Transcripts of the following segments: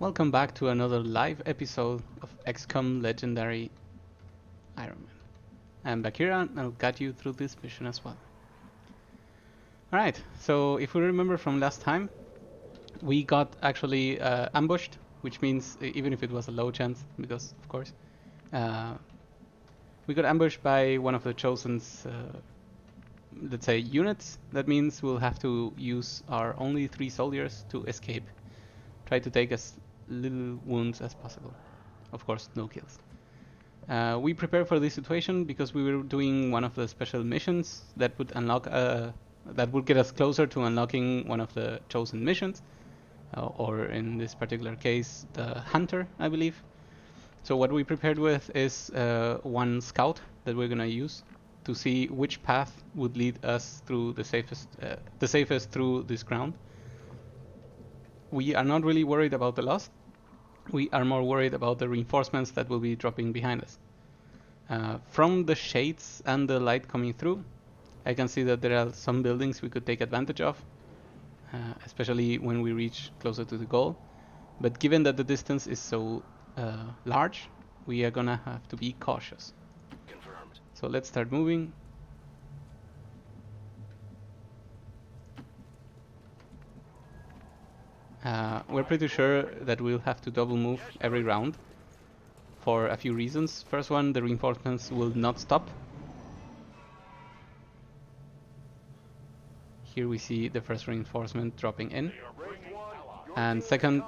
Welcome back to another live episode of XCOM Legendary Ironman. I'm Bakira and I'll guide you through this mission as well. Alright, so if we remember from last time, we got actually ambushed, which means even if it was a low chance, because of course, we got ambushed by one of the Chosen's, let's say, units. That means we'll have to use our only 3 soldiers to escape. Try to take as little wounds as possible. Of course, no kills. We prepared for this situation because we were doing one of the special missions that would unlock, that would get us closer to unlocking one of the chosen missions, or in this particular case, the Hunter, I believe. So what we prepared with is one scout that we're gonna use to see which path would lead us through the safest through this ground. We are not really worried about the loss. We are more worried about the reinforcements that will be dropping behind us. From the shades and the light coming through, I can see that there are some buildings we could take advantage of, especially when we reach closer to the goal. But given that the distance is so large, we are gonna have to be cautious. Confirmed. So let's start moving. We're pretty sure that we'll have to double move every round for a few reasons. First one, the reinforcements will not stop. Here we see the first reinforcement dropping in. And second,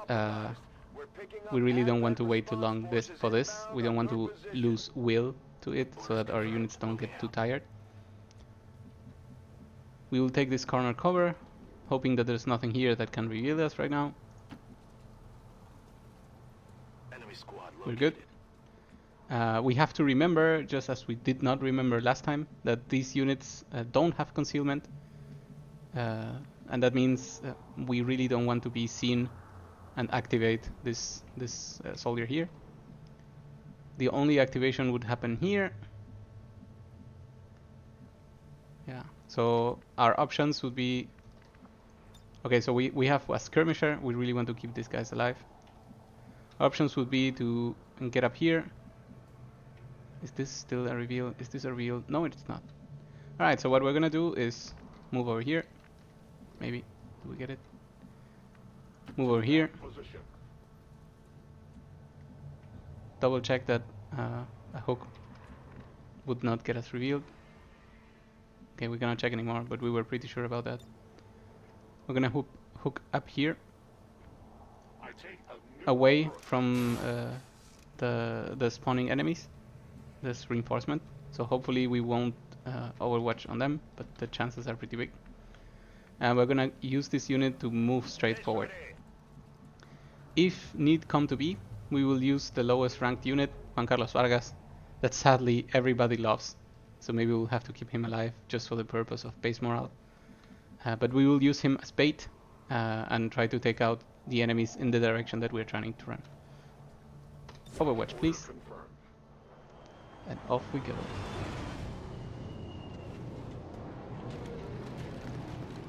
we really don't want to wait too long for this. We don't want to lose will to it so that our units don't get too tired. We will take this corner cover, hoping that there's nothing here that can reveal us right now. We're good. We have to remember, just as we did not remember last time, that these units don't have concealment. And that means we really don't want to be seen and activate this soldier here. The only activation would happen here. Yeah, so our options would be... Okay, so we have a skirmisher. We really want to keep these guys alive. Options would be to get up here. Is this still a reveal? Is this a reveal? No, it's not. Alright, so what we're gonna do is move over here. Maybe. Do we get it? Move over here. Double check that a hook would not get us revealed. Okay, we're gonna check anymore, but we were pretty sure about that. We're gonna hook up here, away from the spawning enemies, this reinforcement. So hopefully we won't overwatch on them, but the chances are pretty big. And we're gonna use this unit to move straight forward. If need come to be, we will use the lowest ranked unit, Juan Carlos Vargas, that sadly everybody loves. So maybe we'll have to keep him alive just for the purpose of base morale. But we will use him as bait and try to take out the enemies in the direction that we're trying to run. Overwatch, please. And off we go.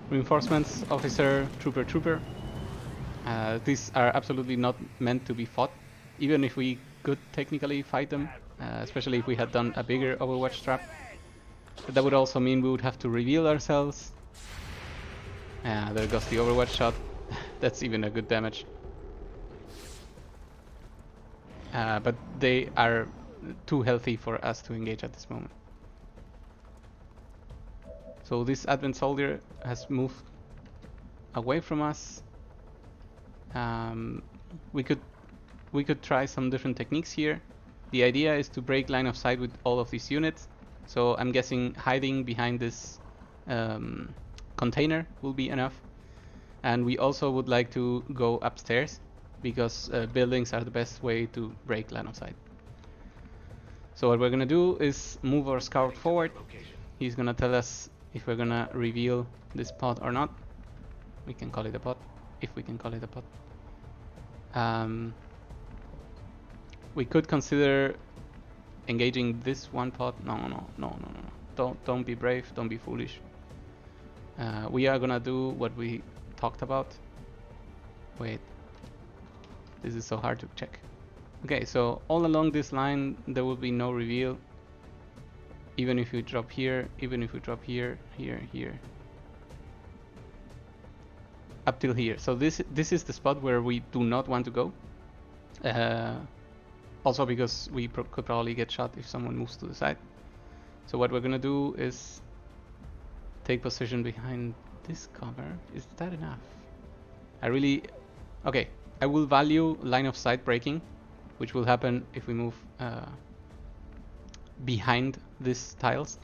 Reinforcements, officer, trooper. These are absolutely not meant to be fought, even if we could technically fight them, especially if we had done a bigger Overwatch trap. But that would also mean we would have to reveal ourselves. There goes the Overwatch shot. That's even a good damage. But they are too healthy for us to engage at this moment. So this Advent soldier has moved away from us. We could try some different techniques here. The idea is to break line of sight with all of these units. So I'm guessing hiding behind this container will be enough. And we also would like to go upstairs because buildings are the best way to break line of sight. So what we're gonna do is move our scout forward. He's gonna tell us if we're gonna reveal this pod or not. We can call it a pod, if we can call it a pod. We could consider engaging this one pod. No. Don't be brave, don't be foolish. We are gonna do what we talked about. Wait. This is so hard to check. Okay, so all along this line there will be no reveal. Even if we drop here, even if we drop here, here, here. Up till here. So this is the spot where we do not want to go. Also because we could probably get shot if someone moves to the side. So what we're gonna do is take position behind this cover. Is that enough? Okay, I will value line of sight breaking, which will happen if we move behind these tiles.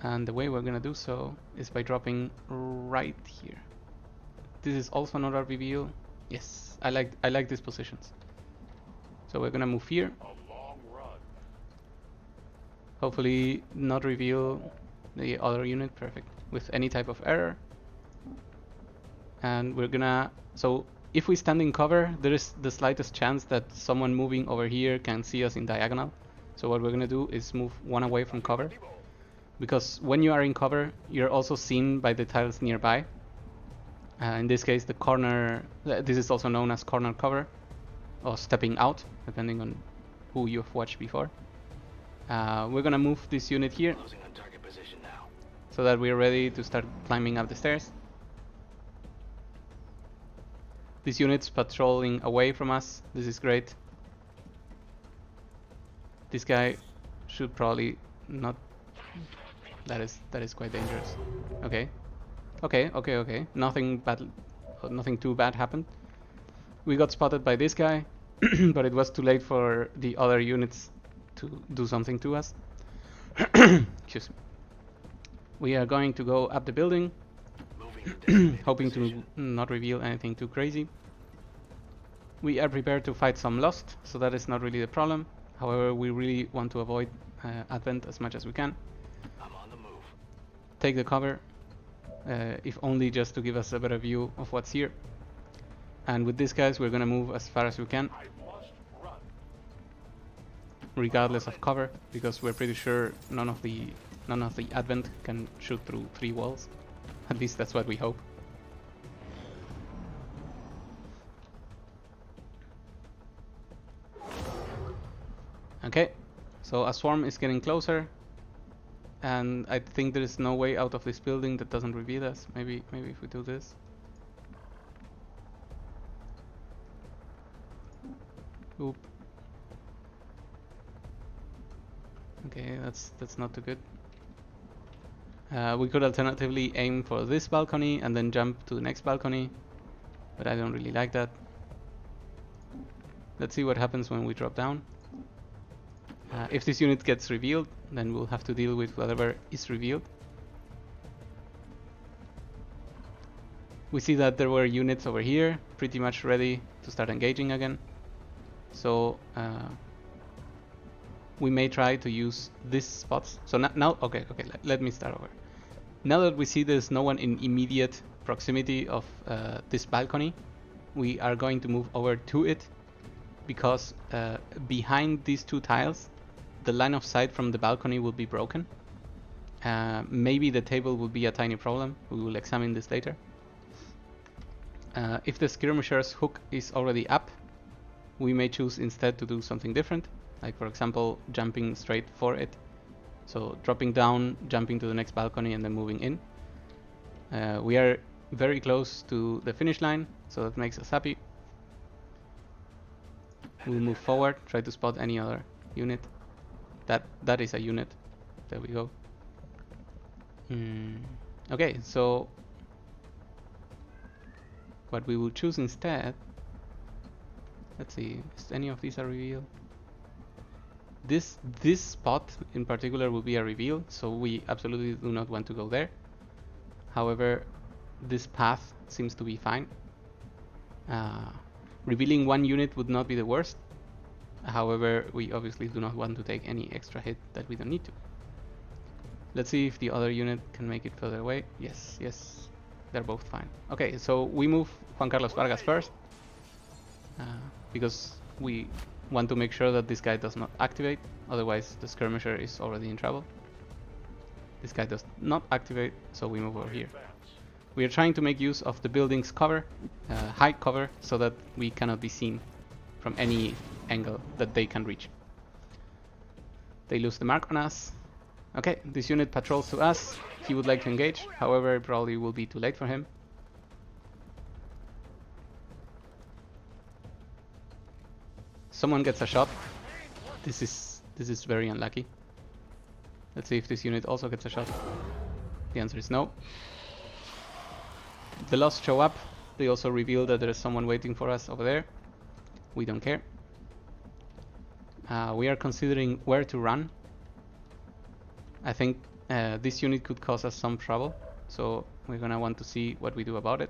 And the way we're gonna do so is by dropping right here. This is also not a reveal. Yes, I like these positions. So we're gonna move here. Hopefully not reveal the other unit, perfect, with any type of error. And we're gonna, so if we stand in cover, there is the slightest chance that someone moving over here can see us in diagonal. So what we're gonna do is move one away from cover. Because when you are in cover, you're also seen by the tiles nearby. In this case, the corner, this is also known as corner cover, or stepping out, depending on who you've watched before. We're gonna move this unit here, so that we're ready to start climbing up the stairs. This unit's patrolling away from us, this is great. This guy should probably not, that is quite dangerous. Okay. Nothing too bad happened. We got spotted by this guy, but it was too late for the other units to do something to us. Excuse me. We are going to go up the building, hoping to not reveal anything too crazy. We are prepared to fight some Lost, so that is not really the problem. However, we really want to avoid Advent as much as we can. Take the cover, if only just to give us a better view of what's here. And with these guys, we're gonna move as far as we can, regardless of cover, because we're pretty sure none of the Advent can shoot through 3 walls. At least that's what we hope. Okay, so a swarm is getting closer, and I think there is no way out of this building that doesn't reveal us. Maybe if we do this. Oop. Okay, that's not too good. We could alternatively aim for this balcony and then jump to the next balcony, but I don't really like that. Let's see what happens when we drop down. If this unit gets revealed, then we'll have to deal with whatever is revealed. We see that there were units over here, pretty much ready to start engaging again. So we may try to use these spots. So now okay, let me start over. Now that we see there's no one in immediate proximity of this balcony, we are going to move over to it, because behind these 2 tiles, the line of sight from the balcony will be broken. Maybe the table will be a tiny problem. We will examine this later. If the skirmisher's hook is already up, we may choose instead to do something different, like for example jumping straight for it. So dropping down, jumping to the next balcony, and then moving in. We are very close to the finish line, so that makes us happy. We'll move forward, try to spot any other unit. That is a unit. There we go. Okay, so what we will choose instead, let's see, is any of these a reveal? This spot in particular will be a reveal, so we absolutely do not want to go there. However, this path seems to be fine. Revealing 1 unit would not be the worst. However, we obviously do not want to take any extra hit that we don't need to. Let's see if the other unit can make it further away. Yes, they're both fine. Okay, so we move Juan Carlos Vargas first, because we want to make sure that this guy does not activate, otherwise the skirmisher is already in trouble. This guy does not activate, so we move over here. We are trying to make use of the building's cover, high cover, so that we cannot be seen from any angle that they can reach. They lose the mark on us. Okay, this unit patrols to us. He would like to engage, however, it probably will be too late for him. Someone gets a shot. This is very unlucky. Let's see if this unit also gets a shot. The answer is no. The Lost show up. They also reveal that there is someone waiting for us over there. We don't care. We are considering where to run. I think this unit could cause us some trouble, so we're gonna want to see what we do about it.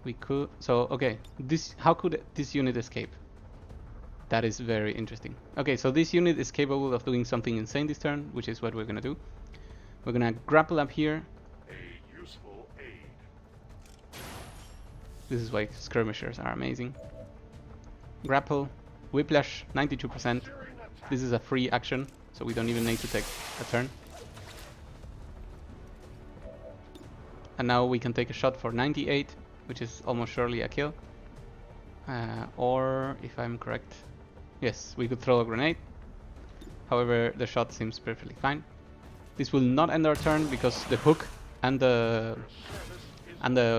We could, so okay, how could this unit escape? That is very interesting. Okay, so this unit is capable of doing something insane this turn, which is what we're gonna do. We're gonna grapple up here. A useful aid. This is why skirmishers are amazing. Grapple, whiplash, 92%. This is a free action, so we don't even need to take a turn. And now we can take a shot for 98, which is almost surely a kill. Or, if I'm correct, yes, we could throw a grenade. However, the shot seems perfectly fine. This will not end our turn because the hook and the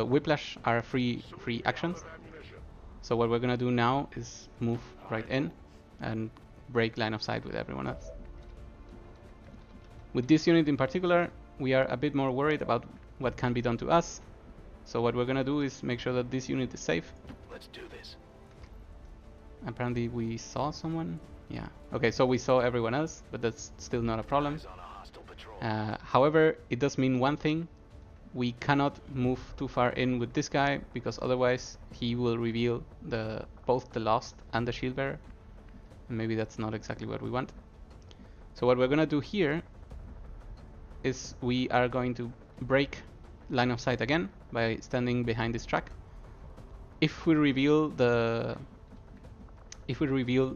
whiplash are free actions. So what we're gonna do now is move right in and break line of sight with everyone else. With this unit in particular, we are a bit more worried about what can be done to us. So what we're gonna do is make sure that this unit is safe. Let's do this. Apparently we saw someone. Yeah. Okay, so we saw everyone else, but that's still not a problem. However, it does mean one thing. We cannot move too far in with this guy, because otherwise he will reveal both the Lost and the Shield Bearer. And maybe that's not exactly what we want. So what we're gonna do here is we are going to break line of sight again by standing behind this track. If we reveal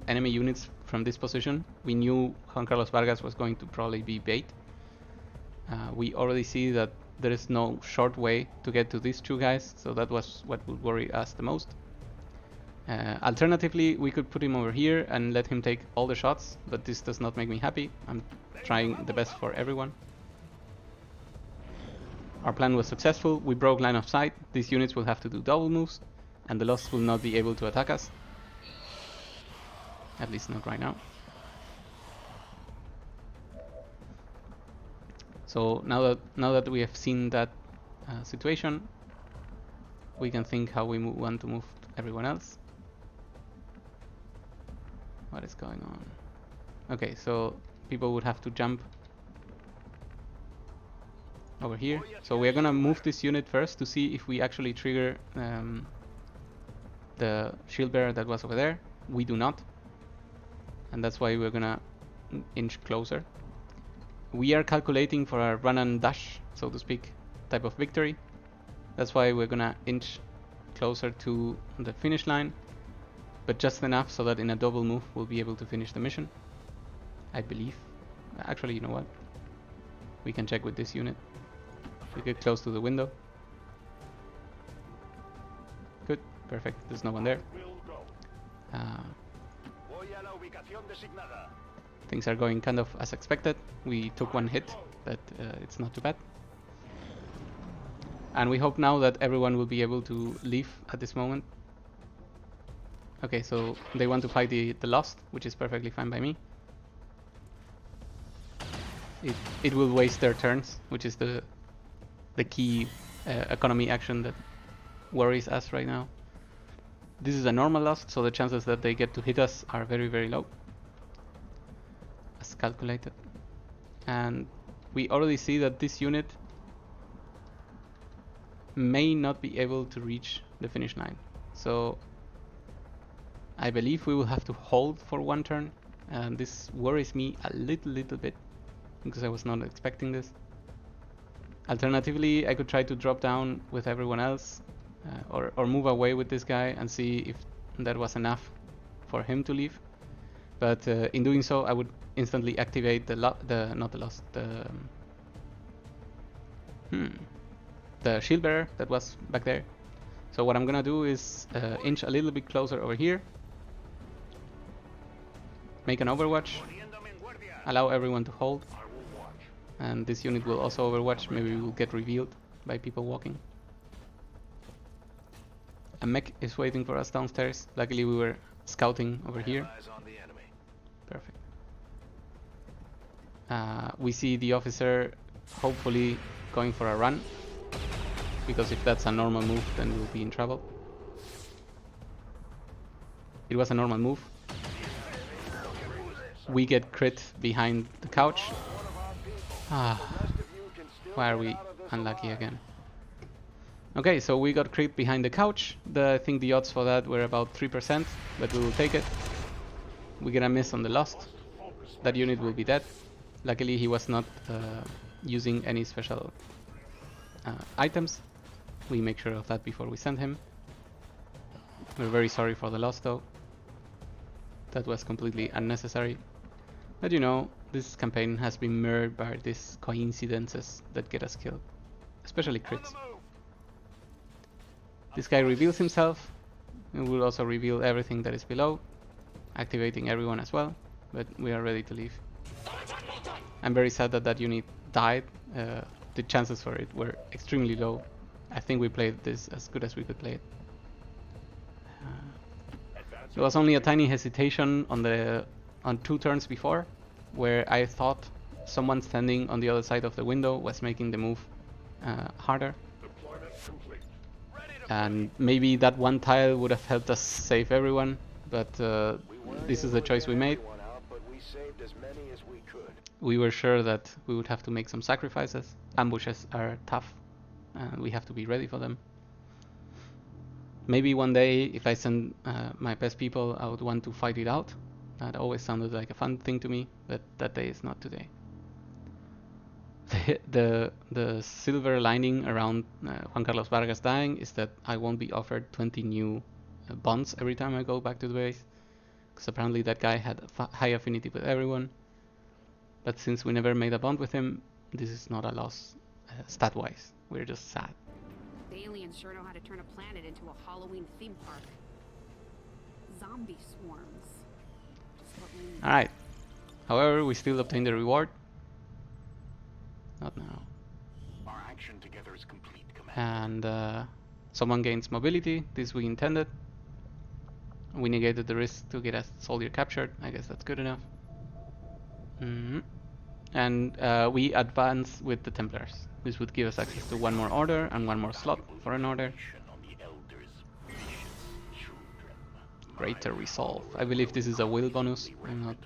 enemy units from this position, we knew Juan Carlos Vargas was going to probably be bait. We already see that there is no short way to get to these two guys, so that was what would worry us the most. Alternatively, we could put him over here and let him take all the shots, but this does not make me happy. I'm trying the best for everyone. Our plan was successful. We broke line of sight. These units will have to do double moves, and the Lost will not be able to attack us. At least not right now. So now that we have seen that situation, we can think how we want to move everyone else. What is going on? Okay, so people would have to jump over here. So we are gonna move this unit first to see if we actually trigger the shield bearer that was over there. We do not, and that's why we're gonna inch closer. We are calculating for a run and dash, so to speak, type of victory. That's why we're gonna inch closer to the finish line, but just enough so that in a double move we'll be able to finish the mission, I believe. Actually, you know what? We can check with this unit. We get close to the window. Good, perfect. There's no one there. Things are going kind of as expected. We took one hit, but it's not too bad. And we hope now that everyone will be able to leave at this moment. Okay, so they want to fight the Lost, which is perfectly fine by me. It will waste their turns, which is the key economy action that worries us right now. This is a normal Lost, so the chances that they get to hit us are very, very low, as calculated. And we already see that this unit may not be able to reach the finish line. So I believe we will have to hold for one turn, and this worries me a little bit, because I was not expecting this. Alternatively, I could try to drop down with everyone else, or move away with this guy and see if that was enough for him to leave. But in doing so, I would instantly activate the The shield bearer that was back there. So what I'm gonna do is inch a little bit closer over here, make an overwatch, allow everyone to hold, and this unit will also overwatch. Maybe we'll get revealed by people walking. A mech is waiting for us downstairs. Luckily we were scouting over here. Perfect. We see the officer hopefully going for a run, because if that's a normal move then we'll be in trouble. It was a normal move. We get crit behind the couch. Why are we unlucky again? Okay, so we got crit behind the couch. I think the odds for that were about 3%, but we will take it. We get a miss on the lost. That unit will be dead. Luckily he was not using any special items. We make sure of that before we send him. We're very sorry for the loss though. That was completely unnecessary. But you know, this campaign has been mirrored by these coincidences that get us killed. Especially crits. This guy reveals himself. And will also reveal everything that is below. Activating everyone as well. But we are ready to leave. I'm very sad that that unit died. The chances for it were extremely low. I think we played this as good as we could play it. There was only a tiny hesitation on 2 turns before, where I thought someone standing on the other side of the window was making the move harder. And maybe that one tile would have helped us save everyone, but this is the choice we made. We were sure that we would have to make some sacrifices. Ambushes are tough, and we have to be ready for them. Maybe one day, if I send my best people, I would want to fight it out. That always sounded like a fun thing to me, but that day is not today. The silver lining around Juan Carlos Vargas dying is that I won't be offered 20 new bonds every time I go back to the base, because apparently that guy had a high affinity with everyone. But since we never made a bond with him, this is not a loss stat-wise. We're just sad. The aliens sure know how to turn a planet into a Halloween theme park. Zombie swarms. Just what we need. Alright. However, we still obtain the reward. Not now. Our action together is complete, Commander. And someone gains mobility. This we intended. We negated the risk to get a soldier captured. I guess that's good enough. And we advance with the Templars. This would give us access to 1 more order and 1 more slot for an order. Greater resolve. I believe this is a will bonus. I'm not.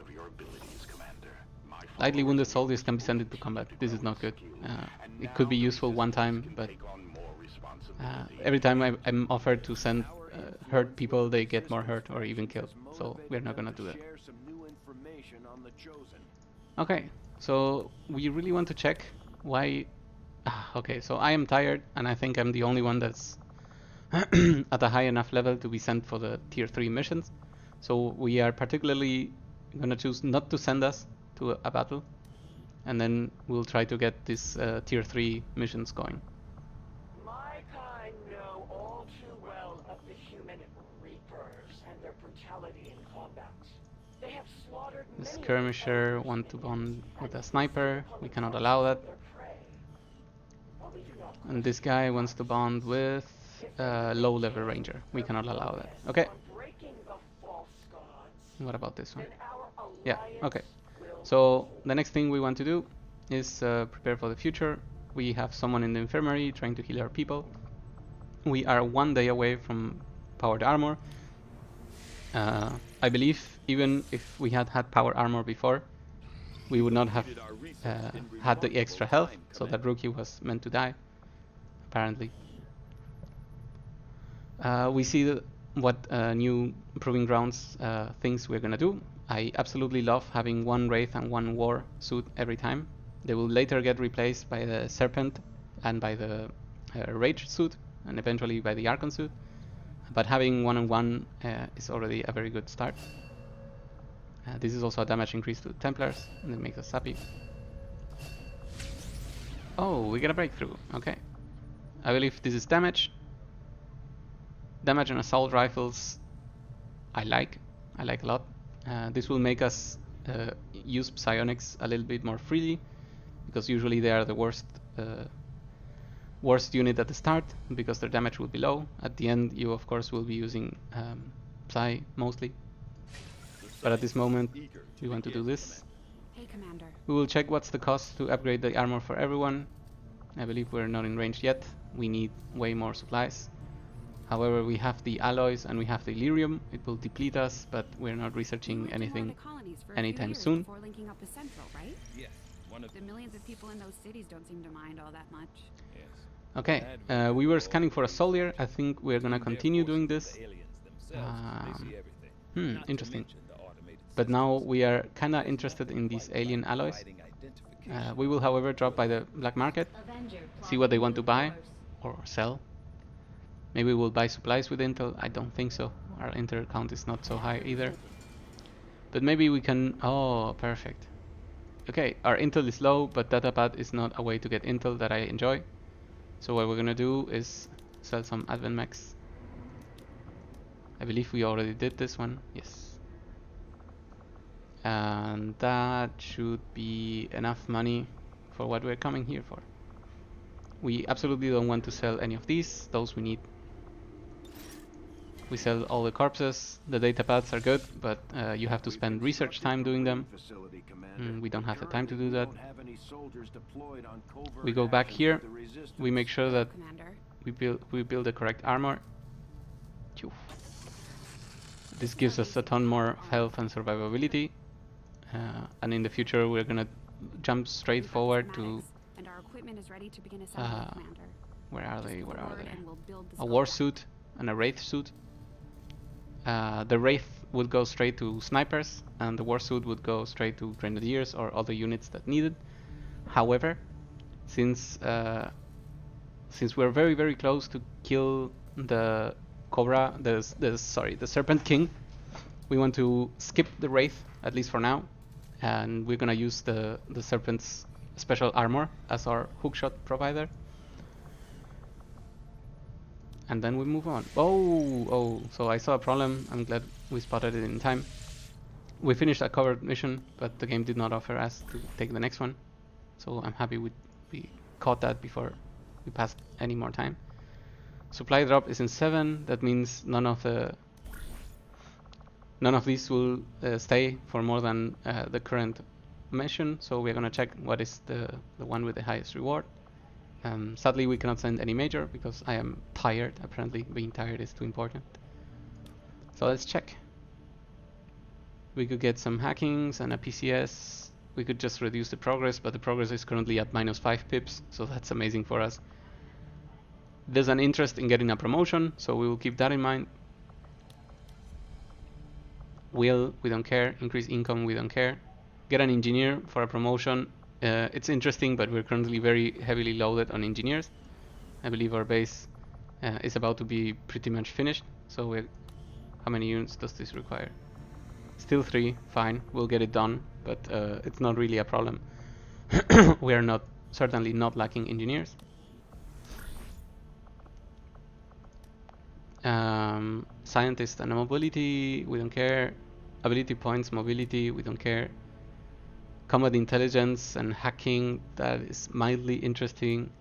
Lightly wounded soldiers can be sent into combat. This is not good. It could be useful one time, but every time I'm offered to send hurt people, they get more hurt or even killed. So we're not gonna do that. Okay, so we really want to check why. Okay, so I am tired, and I think I'm the only one that's at a high enough level to be sent for the tier 3 missions. So we are particularly gonna choose not to send us to a battle, and then we'll try to get this tier 3 missions going. My kind know all too well of the human reapers and their brutality in combat. They have slaughtered The many skirmisher want to bond with a sniper. We cannot allow that. their prey. But we do not And this guy wants to bond with a low level ranger. We cannot allow that. Okay. breaking the false gods. What about this one? And our Yeah, alliance okay. will So the next thing we want to do is prepare for the future. We have someone in the infirmary trying to heal our people. We are 1 day away from powered armor. I believe even if we had had power armor before, we would not have had the extra health, so that rookie was meant to die, apparently. We see what new Proving Grounds things we're gonna do. I absolutely love having 1 Wraith and 1 War suit every time. They will later get replaced by the Serpent and by the Rage suit, and eventually by the Archon suit. But having 1 and 1 is already a very good start. This is also a damage increase to Templars, and it makes us happy. Oh, we get a breakthrough. Okay. I believe this is damage. Damage on assault rifles I like a lot. This will make us use psionics a little bit more freely, because usually they are the worst unit at the start, because their damage will be low. At the end you of course will be using psi mostly. But at this moment we want to do this. Hey, Commander. We will check what's the cost to upgrade the armor for everyone. I believe we're not in range yet. We need way more supplies. However, we have the alloys and we have the Illyrium. It will deplete us, but we're not researching anything anytime soon. Before linking up with Central, right? Yes, one of The millions of people in those cities don't seem to mind all that much. yes. Okay, we were scanning for a soldier. I think we're gonna continue doing this. Interesting. But now we are kinda interested in these alien alloys. We will, however, drop by the black market, see what they want to buy or sell. Maybe we'll buy supplies with Intel. I don't think so. Our Intel count is not so high either. But maybe we can... Oh, perfect. Okay, our Intel is low, but datapad is not a way to get Intel that I enjoy. So what we're gonna do is sell some advent mechs. I believe we already did this one. Yes. And that should be enough money for what we're coming here for. We absolutely don't want to sell any of these. Those we need. We sell all the corpses. The data pads are good, but you have to spend research time doing them. We don't have the time to do that. We go back here. We make sure that we build the correct armor. Phew. This gives us a ton more health and survivability. And in the future we're gonna jump straight forward to and our equipment is ready to begin assembly, Commander. where are they? Where are they? And we'll build the A war suit and a wraith suit. The wraith would go straight to snipers, and the war suit would go straight to grenadiers or other units that need it. However, since we're very close to kill the Cobra, the Serpent King, we want to skip the wraith, at least for now, and we're gonna use the Serpent's special armor as our hookshot provider. And then we move on. Oh, so I saw a problem. I'm glad we spotted it in time. We finished a covered mission, but the game did not offer us to take the next one. So I'm happy we caught that before we passed any more time. Supply drop is in 7. That means none of these will stay for more than the current mission. So we're gonna check what is the one with the highest reward. Sadly, we cannot send any major because I am tired. Apparently, being tired is too important. So let's check. We could get some hackings and a PCS. We could just reduce the progress, but the progress is currently at -5 pips, so that's amazing for us. There's an interest in getting a promotion, so we will keep that in mind. Will, we don't care. Increase income, we don't care. Get an engineer for a promotion. It's interesting, but we're currently very heavily loaded on engineers. I believe our base is about to be pretty much finished. So how many units does this require? Still 3, fine, we'll get it done, but it's not really a problem. We are certainly not lacking engineers. Scientist and mobility, we don't care. Ability points, mobility, we don't care. Combat intelligence and hacking, that is mildly interesting.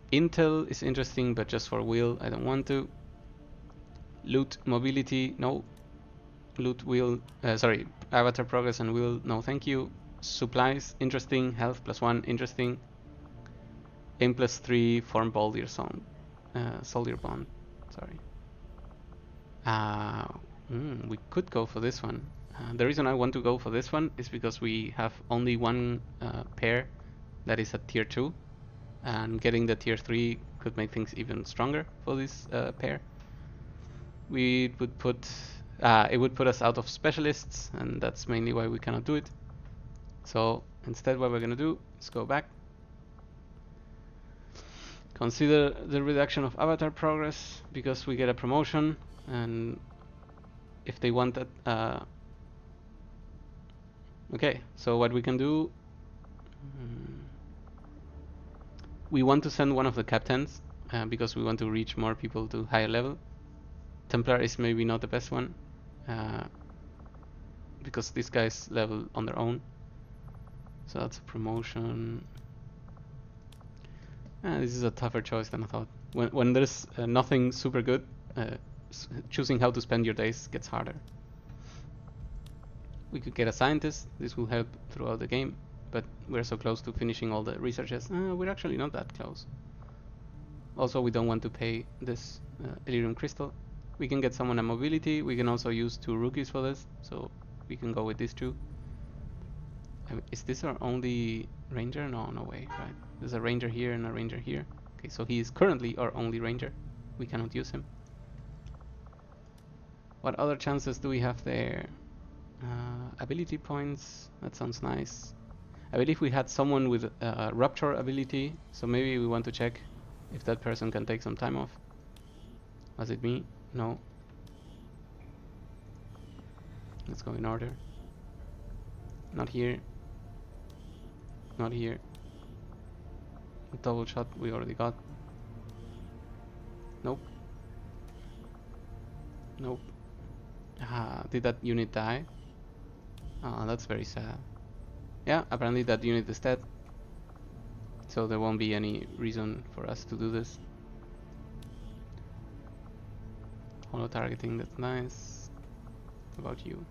Intel is interesting, but just for will, I don't want to. Loot, mobility, no. Loot, will, sorry, avatar progress and will, no thank you. Supplies, interesting. Health +1, interesting. Aim +3, form soldier zone, soldier bond, sorry. We could go for this one. The reason I want to go for this one is because we have only one pair that is at tier 2, and getting the tier 3 could make things even stronger for this pair. It would put us out of specialists, and that's mainly why we cannot do it. So instead what we're gonna do is go back. Consider the reduction of avatar progress because we get a promotion, and if they want that okay, so what we can do, We want to send one of the captains because we want to reach more people to higher level. Templar is maybe not the best one because these guys level on their own. So that's a promotion. This is a tougher choice than I thought. When there's nothing super good, choosing how to spend your days gets harder. We could get a scientist. This will help throughout the game, but we're so close to finishing all the researches. We're actually not that close. Also, we don't want to pay this Elerium crystal. We can get someone a mobility. We can also use 2 rookies for this, so we can go with these 2. Is this our only ranger? No, no way, right? There's a ranger here and a ranger here. Okay, so he is currently our only ranger. We cannot use him. What other chances do we have there? Ability points, that sounds nice. I believe we had someone with a Rupture ability, so maybe we want to check if that person can take some time off. Was it me? No. Let's go in order. Not here. Not here. Double shot we already got. Nope. Nope. Did that unit die? That's very sad. Yeah, apparently that unit is dead. So there won't be any reason for us to do this. Holo targeting, that's nice. What about you?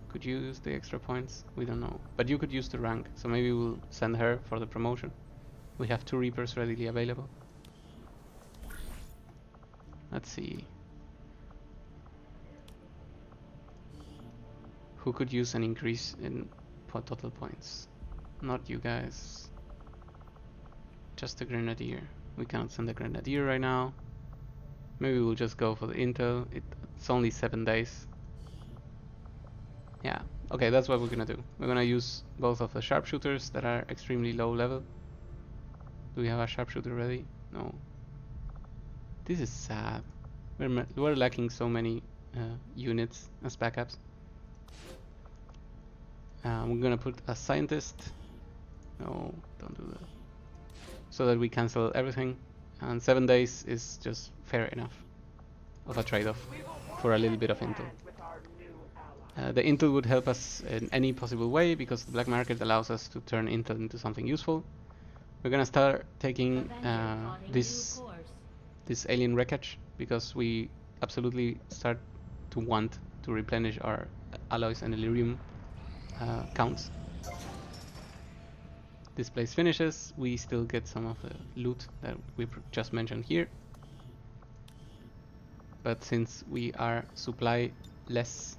Could you use the extra points? We don't know. But you could use the rank, so maybe we'll send her for the promotion. We have 2 Reapers readily available. Let's see. Who could use an increase in total points? Not you guys. Just a Grenadier. We cannot send a Grenadier right now. Maybe we'll just go for the intel. It's only 7 days. Yeah, okay, that's what we're gonna do. We're gonna use both of the sharpshooters that are extremely low level. Do we have a sharpshooter ready? No. This is sad. We're lacking so many units as backups. We're gonna put a scientist. No, don't do that. So that we cancel everything. And 7 days is just fair enough of a trade-off for a little bit of intel. The intel would help us in any possible way because the black market allows us to turn intel into something useful. We're gonna start taking this alien wreckage because we absolutely start to want to replenish our alloys and Elerium counts. This place finishes, we still get some of the loot that we just mentioned here. But since we are supply less,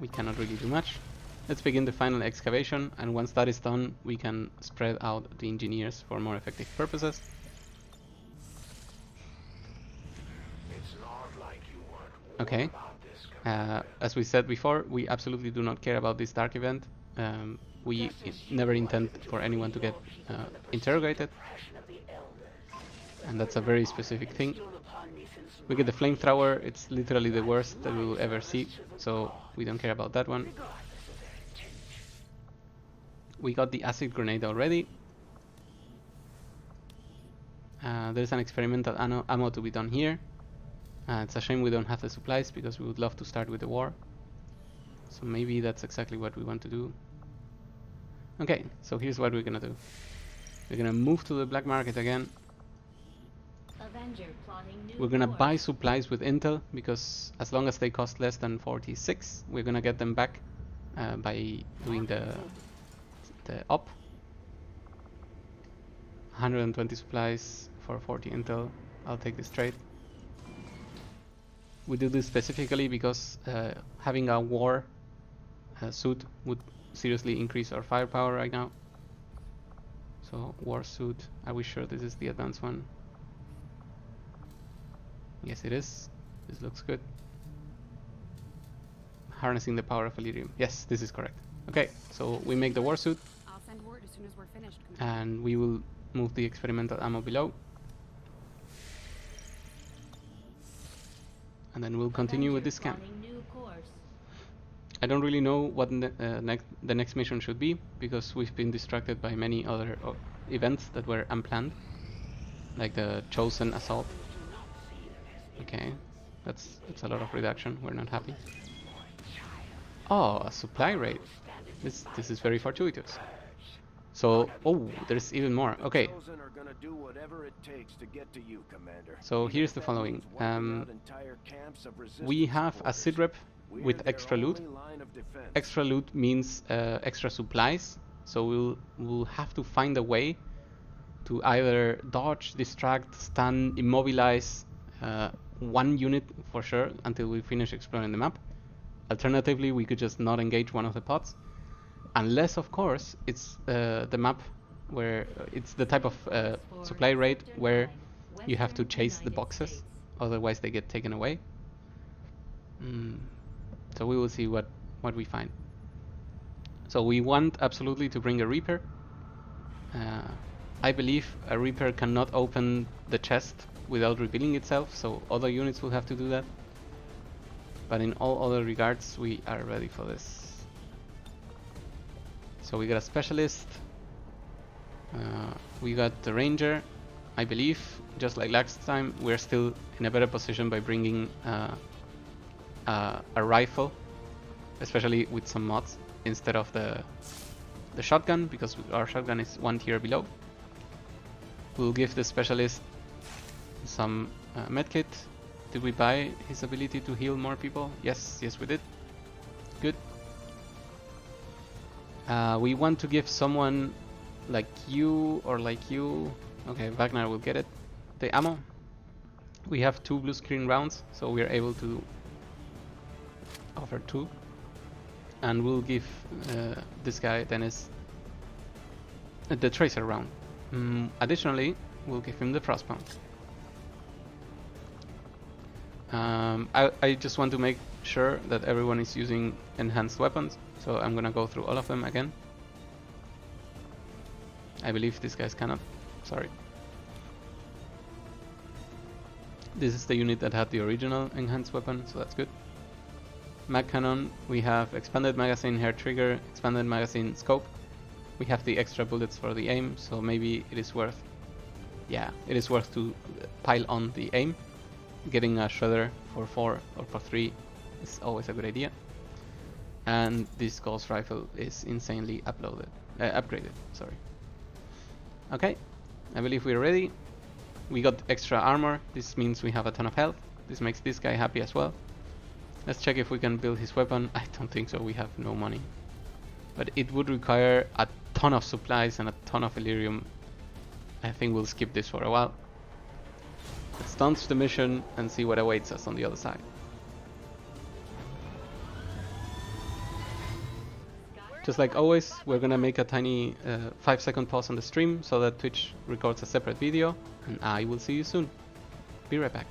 we cannot really do much. Let's begin the final excavation, and once that is done, we can spread out the engineers for more effective purposes. Okay. As we said before, we absolutely do not care about this dark event. We never intend for anyone to get interrogated, and that's a very specific thing. We get the flamethrower, it's literally the worst that we will ever see, so we don't care about that one. We got the acid grenade already. There's an experimental ammo to be done here. It's a shame we don't have the supplies because we would love to start with the war. So maybe that's exactly what we want to do. Okay, so here's what we're gonna do. We're gonna move to the black market again. We're gonna buy supplies with intel because as long as they cost less than 46, we're gonna get them back by doing the op. 120 supplies for 40 intel. I'll take this trade. We do this specifically because having a war suit would seriously increase our firepower right now. So war suit, are we sure this is the advanced one? Yes it is. This looks good. Harnessing the power of Elerium. Yes, this is correct. Okay, so we make the war suit. I'll send word as soon as we're finished. And we will move the experimental ammo below. And then we'll continue with this camp. I don't really know what the next mission should be because we've been distracted by many other events that were unplanned. like the chosen assault. Okay, that's a lot of reduction. We're not happy. Oh, a supply rate. This is very fortuitous. So, oh, there's even more. Okay. So here's the following. We have a sit rep with extra loot. Extra loot means extra supplies. So we'll have to find a way to either dodge, distract, stun, immobilize one unit for sure until we finish exploring the map. Alternatively, we could just not engage one of the pods. Unless, of course, it's the map where it's the type of supply rate where you have to chase the boxes, otherwise they get taken away. So we will see what we find. So we want absolutely to bring a Reaper. I believe a Reaper cannot open the chest without revealing itself, so other units will have to do that. But in all other regards, we are ready for this. So we got a specialist, we got the ranger. I believe, just like last time, we're still in a better position by bringing a rifle, especially with some mods, instead of the shotgun, because our shotgun is one tier below. We'll give the specialist some medkit. Did we buy his ability to heal more people? Yes, we did. Good. We want to give someone like you or like you. Okay, Wagner will get it. The ammo. We have 2 blue screen rounds, so we are able to offer 2. And we'll give this guy, Dennis, the tracer round. Additionally, we'll give him the frostbound. I just want to make sure that everyone is using enhanced weapons, so I'm gonna go through all of them again. I believe these guys cannot. Sorry. This is the unit that had the original enhanced weapon, so that's good. Mag cannon, we have expanded magazine hair trigger, expanded magazine scope. We have the extra bullets for the aim, so maybe it is worth, it is worth to pile on the aim. Getting a shredder for 4 or for 3 is always a good idea. And this ghost rifle is insanely upgraded. Sorry. Okay, I believe we're ready. We got extra armor. This means we have a ton of health. This makes this guy happy as well. Let's check if we can build his weapon. I don't think so. We have no money. But it would require a ton of supplies and a ton of Illyrium. I think we'll skip this for a while. Let's launch the mission and see what awaits us on the other side. Just like always, we're gonna make a tiny 5-second pause on the stream so that Twitch records a separate video, and I will see you soon. Be right back.